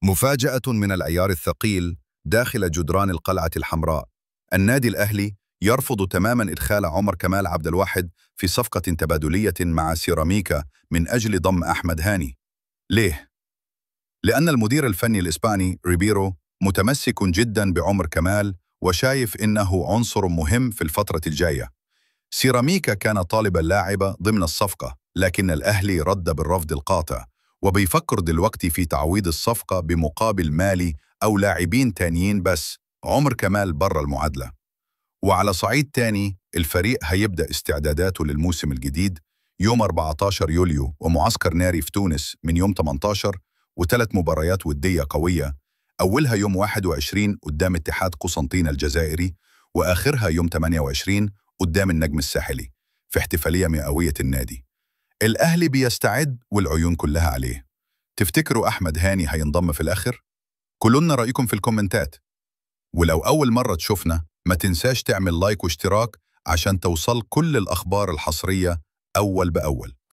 مفاجأة من العيار الثقيل داخل جدران القلعة الحمراء. النادي الأهلي يرفض تماما إدخال عمر كمال عبد الواحد في صفقة تبادلية مع سيراميكا من أجل ضم أحمد هاني. ليه؟ لأن المدير الفني الإسباني ريبيرو متمسك جدا بعمر كمال وشايف إنه عنصر مهم في الفترة الجاية. سيراميكا كان طالب اللاعب ضمن الصفقة، لكن الأهلي رد بالرفض القاطع، وبيفكر دلوقتي في تعويض الصفقة بمقابل مالي أو لاعبين تانيين، بس عمر كمال برا المعادلة. وعلى صعيد تاني، الفريق هيبدأ استعداداته للموسم الجديد يوم 14 يوليو، ومعسكر ناري في تونس من يوم 18، وثلاث مباريات ودية قوية، أولها يوم 21 قدام اتحاد قسنطينة الجزائري، وآخرها يوم 28 قدام النجم الساحلي في احتفالية مئوية النادي. الأهلي بيستعد والعيون كلها عليه. تفتكروا أحمد هاني هينضم في الآخر؟ كلنا رأيكم في الكومنتات. ولو أول مرة تشوفنا ما تنساش تعمل لايك واشتراك عشان توصل كل الأخبار الحصرية أول بأول.